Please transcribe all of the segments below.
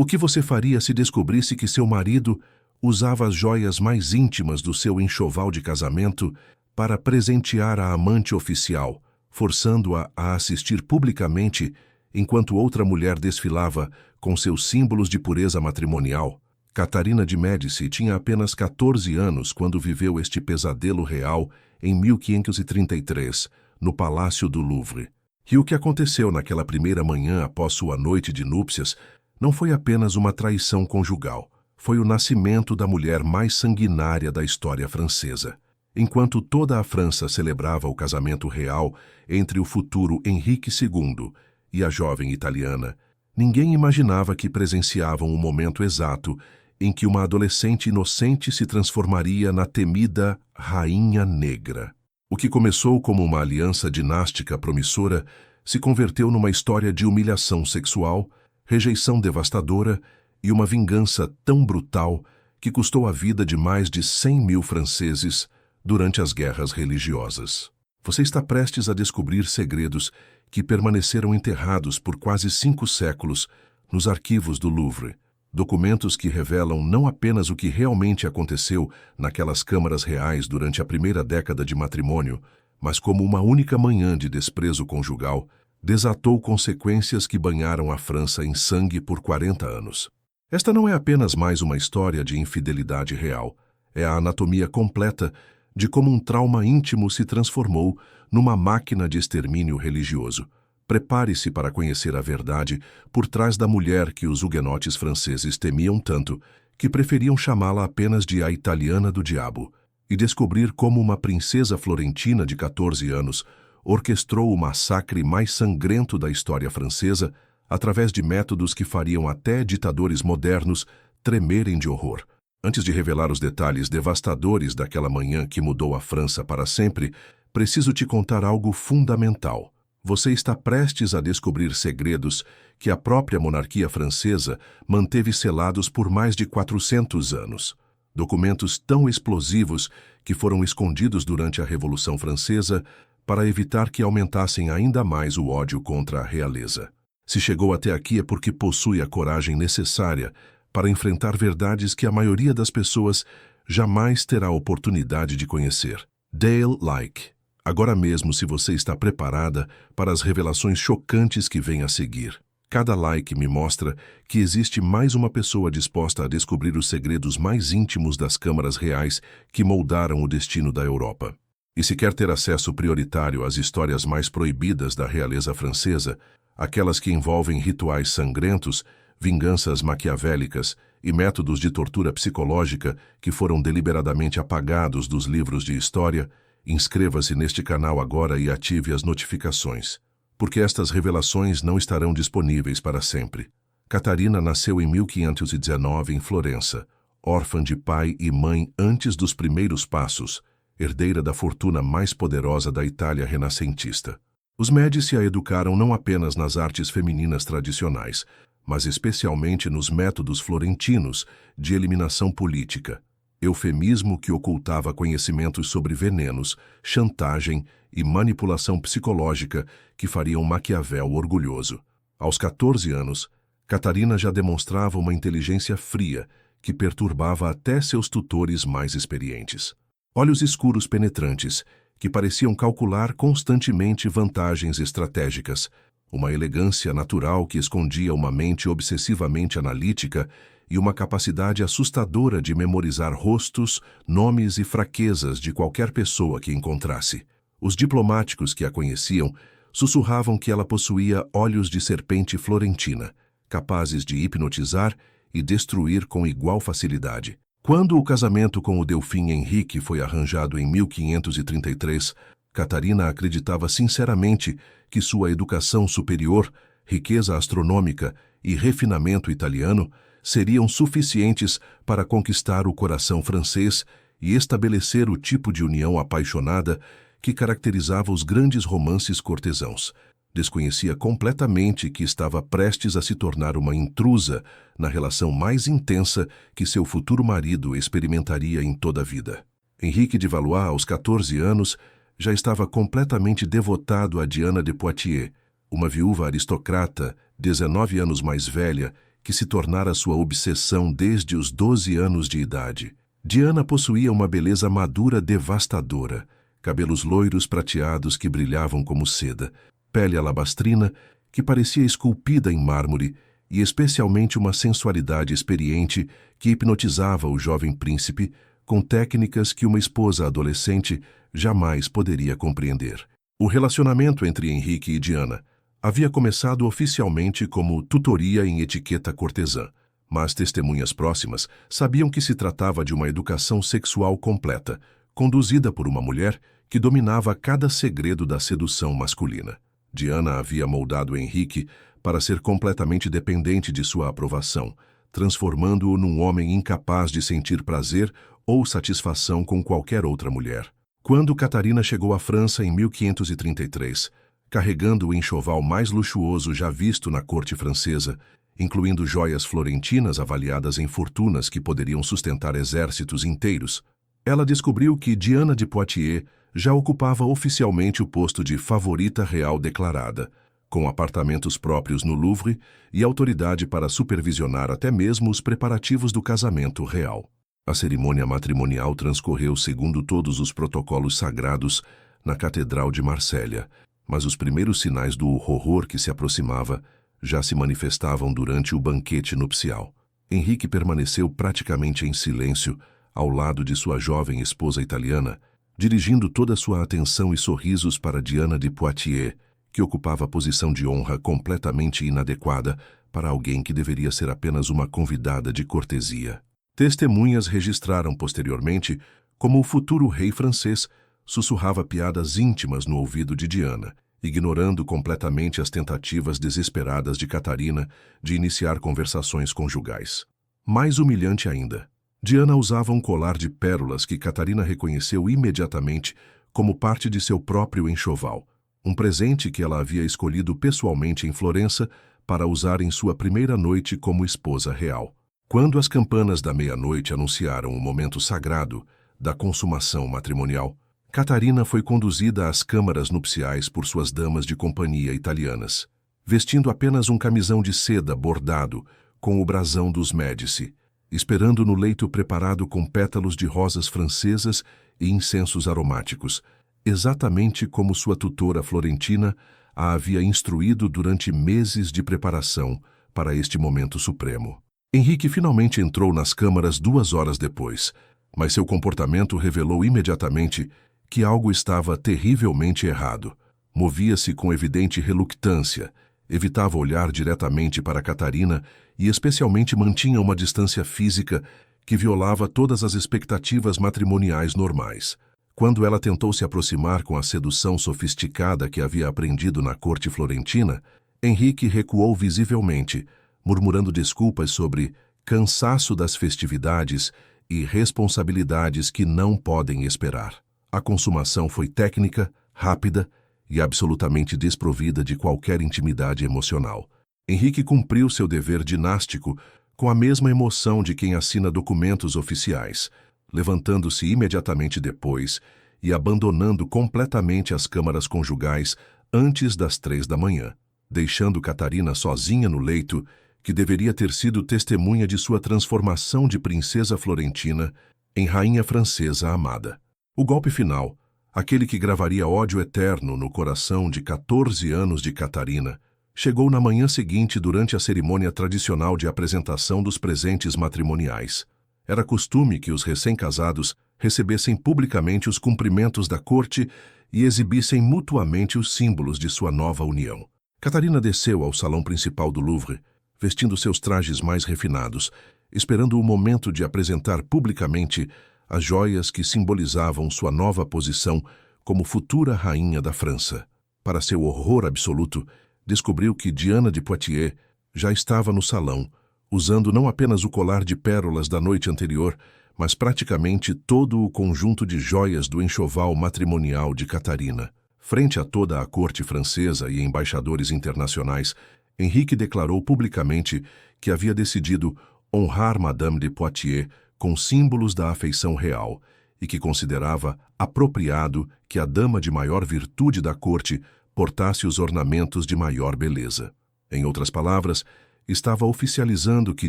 O que você faria se descobrisse que seu marido usava as joias mais íntimas do seu enxoval de casamento para presentear a amante oficial, forçando-a a assistir publicamente enquanto outra mulher desfilava com seus símbolos de pureza matrimonial? Catarina de Médici tinha apenas 14 anos quando viveu este pesadelo real em 1533, no Palácio do Louvre. E o que aconteceu naquela primeira manhã após sua noite de núpcias não foi apenas uma traição conjugal, foi o nascimento da mulher mais sanguinária da história francesa. Enquanto toda a França celebrava o casamento real entre o futuro Henrique II e a jovem italiana, ninguém imaginava que presenciavam o momento exato em que uma adolescente inocente se transformaria na temida Rainha Negra. O que começou como uma aliança dinástica promissora se converteu numa história de humilhação sexual, rejeição devastadora e uma vingança tão brutal que custou a vida de mais de 100 mil franceses durante as guerras religiosas. Você está prestes a descobrir segredos que permaneceram enterrados por quase 5 séculos nos arquivos do Louvre. Documentos que revelam não apenas o que realmente aconteceu naquelas câmaras reais durante a primeira década de matrimônio, mas como uma única manhã de desprezo conjugal desatou consequências que banharam a França em sangue por 40 anos. Esta não é apenas mais uma história de infidelidade real, é a anatomia completa de como um trauma íntimo se transformou numa máquina de extermínio religioso. Prepare-se para conhecer a verdade por trás da mulher que os huguenotes franceses temiam tanto que preferiam chamá-la apenas de a italiana do diabo, e descobrir como uma princesa florentina de 14 anos orquestrou o massacre mais sangrento da história francesa através de métodos que fariam até ditadores modernos tremerem de horror. Antes de revelar os detalhes devastadores daquela manhã que mudou a França para sempre, preciso te contar algo fundamental. Você está prestes a descobrir segredos que a própria monarquia francesa manteve selados por mais de 400 anos. Documentos tão explosivos que foram escondidos durante a Revolução Francesa para evitar que aumentassem ainda mais o ódio contra a realeza. Se chegou até aqui é porque possui a coragem necessária para enfrentar verdades que a maioria das pessoas jamais terá a oportunidade de conhecer. Dale Like. Agora mesmo, se você está preparada para as revelações chocantes que vêm a seguir. Cada like me mostra que existe mais uma pessoa disposta a descobrir os segredos mais íntimos das câmaras reais que moldaram o destino da Europa. E se quer ter acesso prioritário às histórias mais proibidas da realeza francesa, aquelas que envolvem rituais sangrentos, vinganças maquiavélicas e métodos de tortura psicológica que foram deliberadamente apagados dos livros de história, inscreva-se neste canal agora e ative as notificações, porque estas revelações não estarão disponíveis para sempre. Catarina nasceu em 1519 em Florença, órfã de pai e mãe antes dos primeiros passos, herdeira da fortuna mais poderosa da Itália renascentista. Os Médici a educaram não apenas nas artes femininas tradicionais, mas especialmente nos métodos florentinos de eliminação política, eufemismo que ocultava conhecimentos sobre venenos, chantagem e manipulação psicológica que fariam Maquiavel orgulhoso. Aos 14 anos, Catarina já demonstrava uma inteligência fria que perturbava até seus tutores mais experientes. Olhos escuros penetrantes que pareciam calcular constantemente vantagens estratégicas, uma elegância natural que escondia uma mente obsessivamente analítica e uma capacidade assustadora de memorizar rostos, nomes e fraquezas de qualquer pessoa que encontrasse. Os diplomáticos que a conheciam sussurravam que ela possuía olhos de serpente florentina, capazes de hipnotizar e destruir com igual facilidade. Quando o casamento com o Delfim Henrique foi arranjado em 1533, Catarina acreditava sinceramente que sua educação superior, riqueza astronômica e refinamento italiano seriam suficientes para conquistar o coração francês e estabelecer o tipo de união apaixonada que caracterizava os grandes romances cortesãos. Desconhecia completamente que estava prestes a se tornar uma intrusa na relação mais intensa que seu futuro marido experimentaria em toda a vida. Henrique de Valois, aos 14 anos, já estava completamente devotado a Diana de Poitiers, uma viúva aristocrata, 19 anos mais velha que se tornara sua obsessão desde os 12 anos de idade. Diana possuía uma beleza madura devastadora, cabelos loiros prateados que brilhavam como seda, pele alabastrina que parecia esculpida em mármore e especialmente uma sensualidade experiente que hipnotizava o jovem príncipe com técnicas que uma esposa adolescente jamais poderia compreender. O relacionamento entre Henrique e Diana havia começado oficialmente como tutoria em etiqueta cortesã, mas testemunhas próximas sabiam que se tratava de uma educação sexual completa, conduzida por uma mulher que dominava cada segredo da sedução masculina. Diana havia moldado Henrique para ser completamente dependente de sua aprovação, transformando-o num homem incapaz de sentir prazer ou satisfação com qualquer outra mulher. Quando Catarina chegou à França em 1533, carregando o enxoval mais luxuoso já visto na corte francesa, incluindo joias florentinas avaliadas em fortunas que poderiam sustentar exércitos inteiros, ela descobriu que Diana de Poitiers já ocupava oficialmente o posto de favorita real declarada, com apartamentos próprios no Louvre e autoridade para supervisionar até mesmo os preparativos do casamento real. A cerimônia matrimonial transcorreu segundo todos os protocolos sagrados na Catedral de Marsella, mas os primeiros sinais do horror que se aproximava já se manifestavam durante o banquete nupcial. Henrique permaneceu praticamente em silêncio ao lado de sua jovem esposa italiana, dirigindo toda sua atenção e sorrisos para Diana de Poitiers, que ocupava a posição de honra completamente inadequada para alguém que deveria ser apenas uma convidada de cortesia. Testemunhas registraram posteriormente como o futuro rei francês sussurrava piadas íntimas no ouvido de Diana, ignorando completamente as tentativas desesperadas de Catarina de iniciar conversações conjugais. Mais humilhante ainda, Diana usava um colar de pérolas que Catarina reconheceu imediatamente como parte de seu próprio enxoval, um presente que ela havia escolhido pessoalmente em Florença para usar em sua primeira noite como esposa real. Quando as campanas da meia-noite anunciaram o momento sagrado da consumação matrimonial, Catarina foi conduzida às câmaras nupciais por suas damas de companhia italianas, vestindo apenas um camisão de seda bordado com o brasão dos Médici, esperando no leito preparado com pétalos de rosas francesas e incensos aromáticos, exatamente como sua tutora florentina a havia instruído durante meses de preparação para este momento supremo. Henrique finalmente entrou nas câmaras 2 horas depois, mas seu comportamento revelou imediatamente que algo estava terrivelmente errado. Movia-se com evidente reluctância, evitava olhar diretamente para Catarina e especialmente mantinha uma distância física que violava todas as expectativas matrimoniais normais. Quando ela tentou se aproximar com a sedução sofisticada que havia aprendido na corte florentina, Henrique recuou visivelmente, murmurando desculpas sobre cansaço das festividades e responsabilidades que não podem esperar. A consumação foi técnica, rápida e absolutamente desprovida de qualquer intimidade emocional. Henrique cumpriu seu dever dinástico com a mesma emoção de quem assina documentos oficiais, levantando-se imediatamente depois e abandonando completamente as câmaras conjugais antes das 3 da manhã, deixando Catarina sozinha no leito, que deveria ter sido testemunha de sua transformação de princesa florentina em rainha francesa amada. O golpe final, aquele que gravaria ódio eterno no coração de 14 anos de Catarina, chegou na manhã seguinte durante a cerimônia tradicional de apresentação dos presentes matrimoniais. Era costume que os recém-casados recebessem publicamente os cumprimentos da corte e exibissem mutuamente os símbolos de sua nova união. Catarina desceu ao salão principal do Louvre, vestindo seus trajes mais refinados, esperando o momento de apresentar publicamente as joias que simbolizavam sua nova posição como futura rainha da França. Para seu horror absoluto, descobriu que Diana de Poitiers já estava no salão, usando não apenas o colar de pérolas da noite anterior, mas praticamente todo o conjunto de joias do enxoval matrimonial de Catarina. Frente a toda a corte francesa e embaixadores internacionais, Henrique declarou publicamente que havia decidido honrar Madame de Poitiers com símbolos da afeição real e que considerava apropriado que a dama de maior virtude da corte portasse os ornamentos de maior beleza. Em outras palavras, estava oficializando que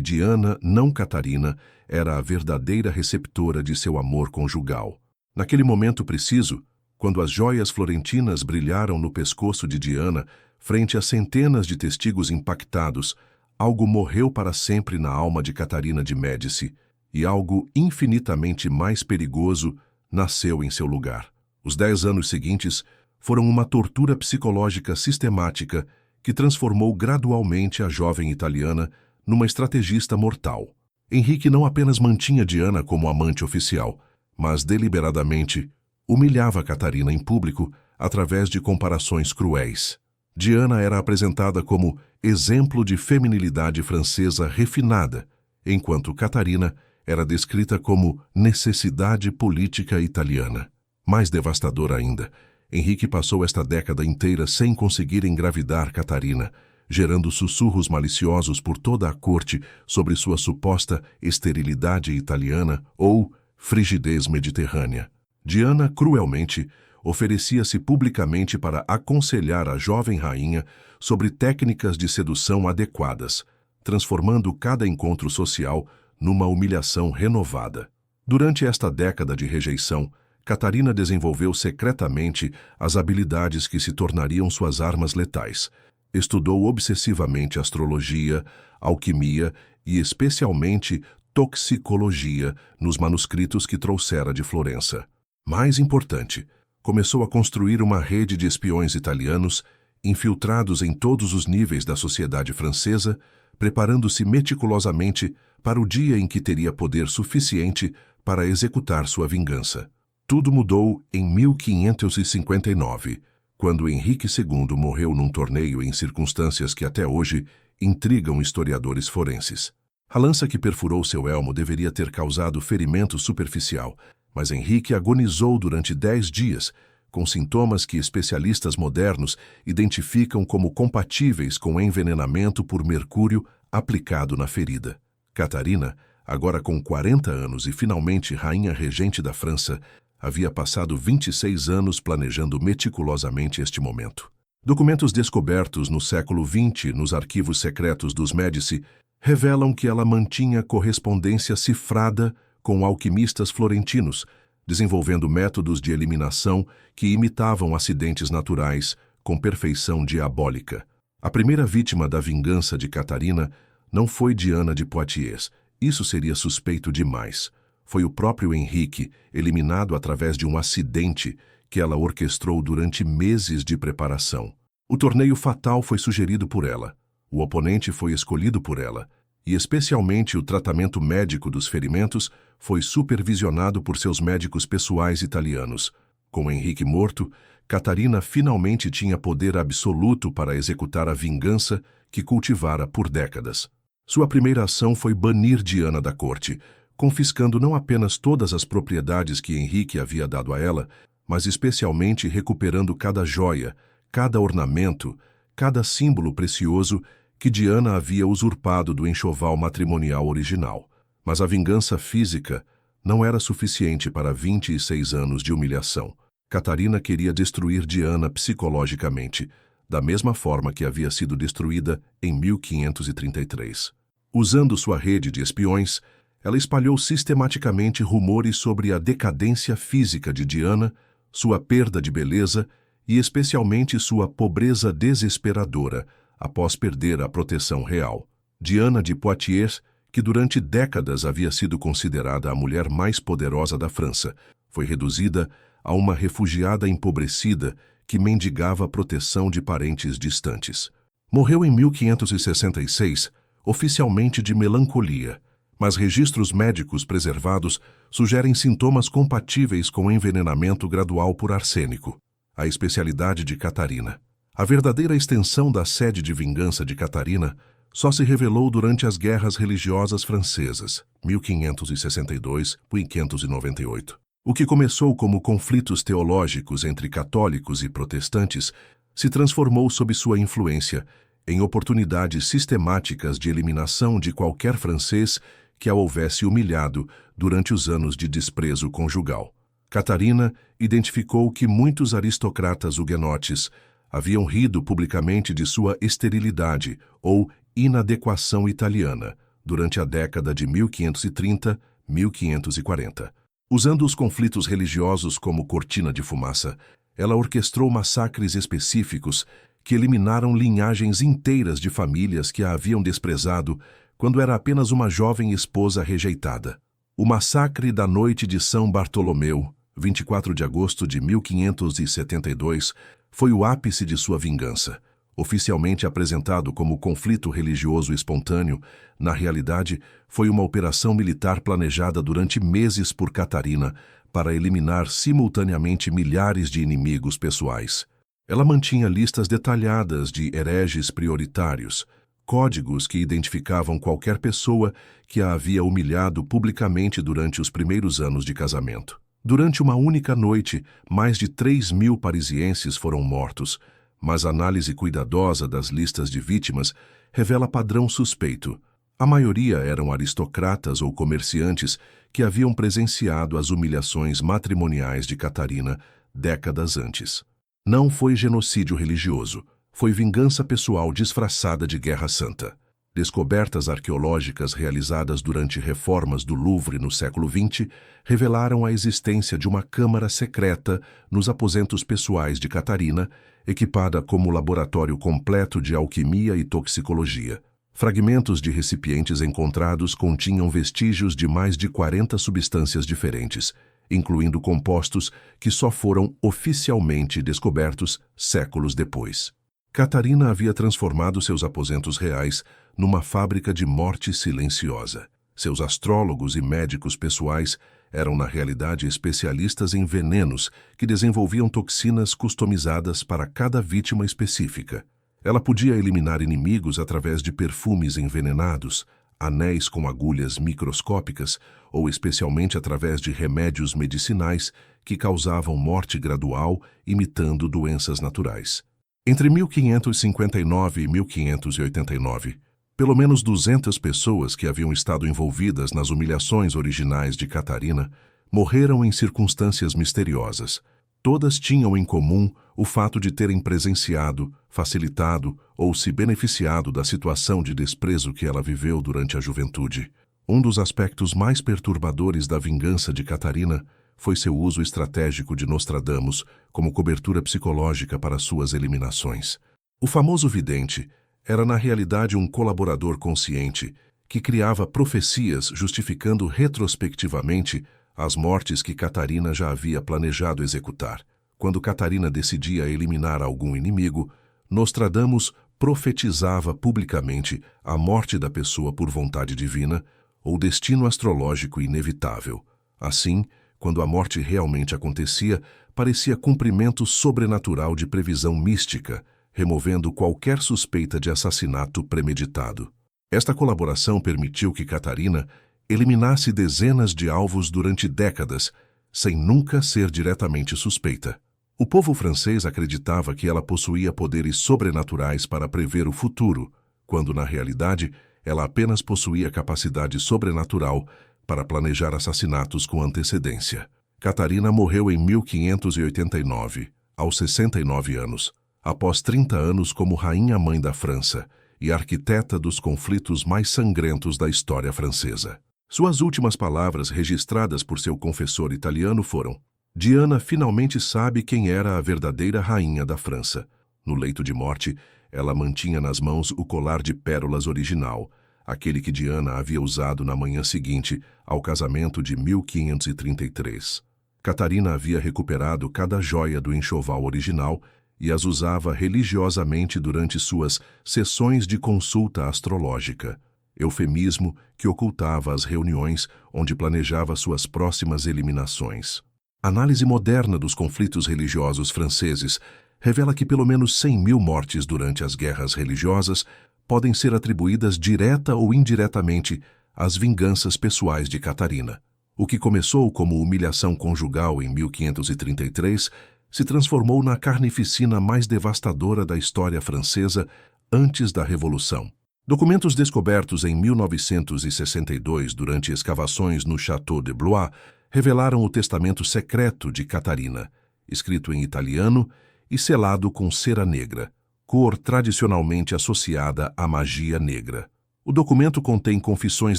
Diana, não Catarina, era a verdadeira receptora de seu amor conjugal. Naquele momento preciso, quando as joias florentinas brilharam no pescoço de Diana, frente a centenas de testigos impactados, algo morreu para sempre na alma de Catarina de Médici, e algo infinitamente mais perigoso nasceu em seu lugar. Os 10 anos seguintes foram uma tortura psicológica sistemática que transformou gradualmente a jovem italiana numa estrategista mortal. Henrique não apenas mantinha Diana como amante oficial, mas deliberadamente humilhava Catarina em público através de comparações cruéis. Diana era apresentada como exemplo de feminilidade francesa refinada, enquanto Catarina era descrita como necessidade política italiana. Mais devastador ainda, Henrique passou esta década inteira sem conseguir engravidar Catarina, gerando sussurros maliciosos por toda a corte sobre sua suposta esterilidade italiana ou frigidez mediterrânea. Diana, cruelmente, oferecia-se publicamente para aconselhar a jovem rainha sobre técnicas de sedução adequadas, transformando cada encontro social numa humilhação renovada. Durante esta década de rejeição, Catarina desenvolveu secretamente as habilidades que se tornariam suas armas letais. Estudou obsessivamente astrologia, alquimia e, especialmente, toxicologia nos manuscritos que trouxera de Florença. Mais importante, começou a construir uma rede de espiões italianos infiltrados em todos os níveis da sociedade francesa, preparando-se meticulosamente para o dia em que teria poder suficiente para executar sua vingança. Tudo mudou em 1559, quando Henrique II morreu num torneio em circunstâncias que até hoje intrigam historiadores forenses. A lança que perfurou seu elmo deveria ter causado ferimento superficial, mas Henrique agonizou durante 10 dias, com sintomas que especialistas modernos identificam como compatíveis com envenenamento por mercúrio aplicado na ferida. Catarina, agora com 40 anos e finalmente rainha regente da França, havia passado 26 anos planejando meticulosamente este momento. Documentos descobertos no século XX nos arquivos secretos dos Médici revelam que ela mantinha correspondência cifrada com alquimistas florentinos, desenvolvendo métodos de eliminação que imitavam acidentes naturais com perfeição diabólica. A primeira vítima da vingança de Catarina não foi Diana de Poitiers. Isso seria suspeito demais. Foi o próprio Henrique, eliminado através de um acidente que ela orquestrou durante meses de preparação. O torneio fatal foi sugerido por ela, o oponente foi escolhido por ela, e especialmente o tratamento médico dos ferimentos foi supervisionado por seus médicos pessoais italianos. Com Henrique morto, Catarina finalmente tinha poder absoluto para executar a vingança que cultivara por décadas. Sua primeira ação foi banir Diana da corte, confiscando não apenas todas as propriedades que Henrique havia dado a ela, mas especialmente recuperando cada joia, cada ornamento, cada símbolo precioso que Diana havia usurpado do enxoval matrimonial original. Mas a vingança física não era suficiente para 26 anos de humilhação. Catarina queria destruir Diana psicologicamente, da mesma forma que havia sido destruída em 1533. Usando sua rede de espiões, ela espalhou sistematicamente rumores sobre a decadência física de Diana, sua perda de beleza e especialmente sua pobreza desesperadora após perder a proteção real. Diana de Poitiers, que durante décadas havia sido considerada a mulher mais poderosa da França, foi reduzida a uma refugiada empobrecida que mendigava a proteção de parentes distantes. Morreu em 1566, oficialmente de melancolia, mas registros médicos preservados sugerem sintomas compatíveis com envenenamento gradual por arsênico, a especialidade de Catarina. A verdadeira extensão da sede de vingança de Catarina só se revelou durante as guerras religiosas francesas, 1562 e 1598. O que começou como conflitos teológicos entre católicos e protestantes se transformou sob sua influência em oportunidades sistemáticas de eliminação de qualquer francês que a houvesse humilhado durante os anos de desprezo conjugal. Catarina identificou que muitos aristocratas huguenotes haviam rido publicamente de sua esterilidade ou inadequação italiana, durante a década de 1530-1540. Usando os conflitos religiosos como cortina de fumaça, ela orquestrou massacres específicos que eliminaram linhagens inteiras de famílias que a haviam desprezado quando era apenas uma jovem esposa rejeitada. O massacre da Noite de São Bartolomeu, 24 de agosto de 1572, foi o ápice de sua vingança. Oficialmente apresentado como conflito religioso espontâneo, na realidade, foi uma operação militar planejada durante meses por Catarina para eliminar simultaneamente milhares de inimigos pessoais. Ela mantinha listas detalhadas de hereges prioritários, códigos que identificavam qualquer pessoa que a havia humilhado publicamente durante os primeiros anos de casamento. Durante uma única noite, mais de 3.000 parisienses foram mortos, mas a análise cuidadosa das listas de vítimas revela padrão suspeito. A maioria eram aristocratas ou comerciantes que haviam presenciado as humilhações matrimoniais de Catarina décadas antes. Não foi genocídio religioso, foi vingança pessoal disfarçada de guerra santa. Descobertas arqueológicas realizadas durante reformas do Louvre no século XX revelaram a existência de uma câmara secreta nos aposentos pessoais de Catarina, equipada como laboratório completo de alquimia e toxicologia. Fragmentos de recipientes encontrados continham vestígios de mais de 40 substâncias diferentes, incluindo compostos que só foram oficialmente descobertos séculos depois. Catarina havia transformado seus aposentos reais numa fábrica de morte silenciosa. Seus astrólogos e médicos pessoais eram, na realidade, especialistas em venenos que desenvolviam toxinas customizadas para cada vítima específica. Ela podia eliminar inimigos através de perfumes envenenados, anéis com agulhas microscópicas ou especialmente através de remédios medicinais que causavam morte gradual, imitando doenças naturais. Entre 1559 e 1589, pelo menos 200 pessoas que haviam estado envolvidas nas humilhações originais de Catarina morreram em circunstâncias misteriosas. Todas tinham em comum o fato de terem presenciado, facilitado ou se beneficiado da situação de desprezo que ela viveu durante a juventude. Um dos aspectos mais perturbadores da vingança de Catarina foi seu uso estratégico de Nostradamus como cobertura psicológica para suas eliminações. O famoso vidente era na realidade um colaborador consciente que criava profecias justificando retrospectivamente as mortes que Catarina já havia planejado executar. Quando Catarina decidia eliminar algum inimigo, Nostradamus profetizava publicamente a morte da pessoa por vontade divina ou destino astrológico inevitável. Assim, quando a morte realmente acontecia, parecia cumprimento sobrenatural de previsão mística, removendo qualquer suspeita de assassinato premeditado. Esta colaboração permitiu que Catarina eliminasse dezenas de alvos durante décadas, sem nunca ser diretamente suspeita. O povo francês acreditava que ela possuía poderes sobrenaturais para prever o futuro, quando na realidade ela apenas possuía capacidade sobrenatural para planejar assassinatos com antecedência. Catarina morreu em 1589, aos 69 anos, após 30 anos como rainha-mãe da França e arquiteta dos conflitos mais sangrentos da história francesa. Suas últimas palavras registradas por seu confessor italiano foram: Diana finalmente sabe quem era a verdadeira rainha da França. No leito de morte, ela mantinha nas mãos o colar de pérolas original, aquele que Diana havia usado na manhã seguinte ao casamento de 1533. Catarina havia recuperado cada joia do enxoval original e as usava religiosamente durante suas sessões de consulta astrológica, eufemismo que ocultava as reuniões onde planejava suas próximas eliminações. Análise moderna dos conflitos religiosos franceses revela que pelo menos 100.000 mortes durante as guerras religiosas podem ser atribuídas direta ou indiretamente às vinganças pessoais de Catarina. O que começou como humilhação conjugal em 1533 se transformou na carnificina mais devastadora da história francesa antes da Revolução. Documentos descobertos em 1962 durante escavações no Château de Blois revelaram o testamento secreto de Catarina, escrito em italiano e selado com cera negra, cor tradicionalmente associada à magia negra. O documento contém confissões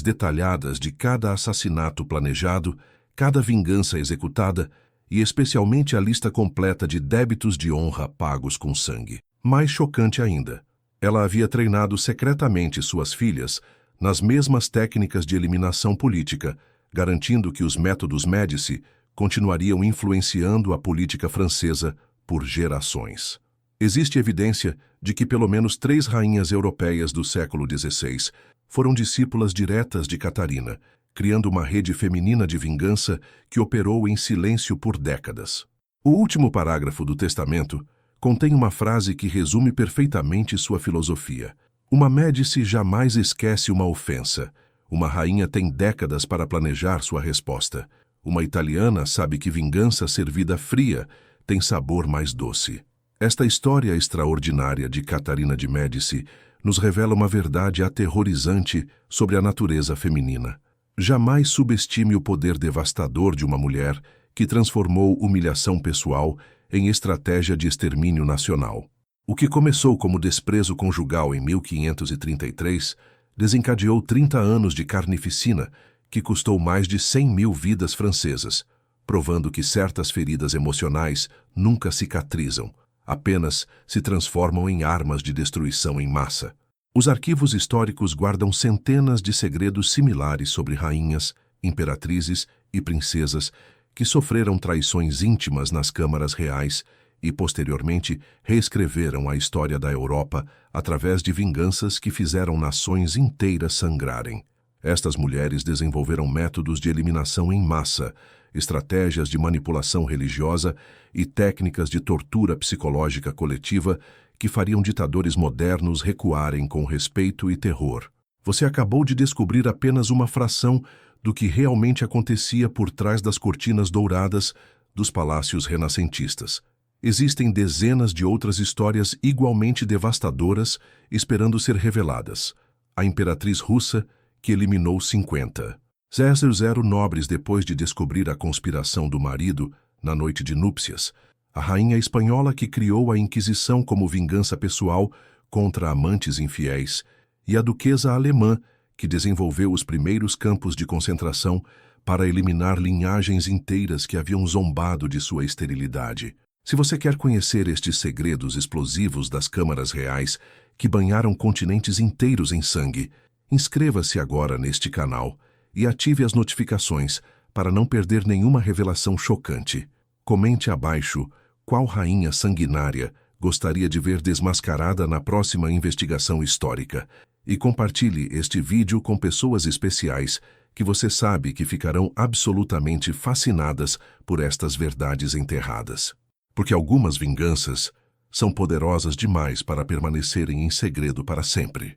detalhadas de cada assassinato planejado, cada vingança executada e especialmente a lista completa de débitos de honra pagos com sangue. Mais chocante ainda, ela havia treinado secretamente suas filhas nas mesmas técnicas de eliminação política, garantindo que os métodos Médici continuariam influenciando a política francesa por gerações. Existe evidência de que pelo menos 3 rainhas europeias do século XVI foram discípulas diretas de Catarina, criando uma rede feminina de vingança que operou em silêncio por décadas. O último parágrafo do testamento contém uma frase que resume perfeitamente sua filosofia. Uma Médici jamais esquece uma ofensa. Uma rainha tem décadas para planejar sua resposta. Uma italiana sabe que vingança servida fria tem sabor mais doce. Esta história extraordinária de Catarina de Médici nos revela uma verdade aterrorizante sobre a natureza feminina. Jamais subestime o poder devastador de uma mulher que transformou humilhação pessoal em estratégia de extermínio nacional. O que começou como desprezo conjugal em 1533 desencadeou 30 anos de carnificina que custou mais de 100.000 vidas francesas, provando que certas feridas emocionais nunca cicatrizam, apenas se transformam em armas de destruição em massa. Os arquivos históricos guardam centenas de segredos similares sobre rainhas, imperatrizes e princesas que sofreram traições íntimas nas câmaras reais e, posteriormente, reescreveram a história da Europa através de vinganças que fizeram nações inteiras sangrarem. Estas mulheres desenvolveram métodos de eliminação em massa, estratégias de manipulação religiosa e técnicas de tortura psicológica coletiva que fariam ditadores modernos recuarem com respeito e terror. Você acabou de descobrir apenas uma fração do que realmente acontecia por trás das cortinas douradas dos palácios renascentistas. Existem dezenas de outras histórias igualmente devastadoras esperando ser reveladas. A imperatriz russa, que eliminou 50,000 nobres depois de descobrir a conspiração do marido na noite de núpcias. A rainha espanhola que criou a Inquisição como vingança pessoal contra amantes infiéis. E a duquesa alemã, que desenvolveu os primeiros campos de concentração para eliminar linhagens inteiras que haviam zombado de sua esterilidade. Se você quer conhecer estes segredos explosivos das câmaras reais que banharam continentes inteiros em sangue, inscreva-se agora neste canal e ative as notificações para não perder nenhuma revelação chocante. Comente abaixo qual rainha sanguinária gostaria de ver desmascarada na próxima investigação histórica e compartilhe este vídeo com pessoas especiais que você sabe que ficarão absolutamente fascinadas por estas verdades enterradas. Porque algumas vinganças são poderosas demais para permanecerem em segredo para sempre.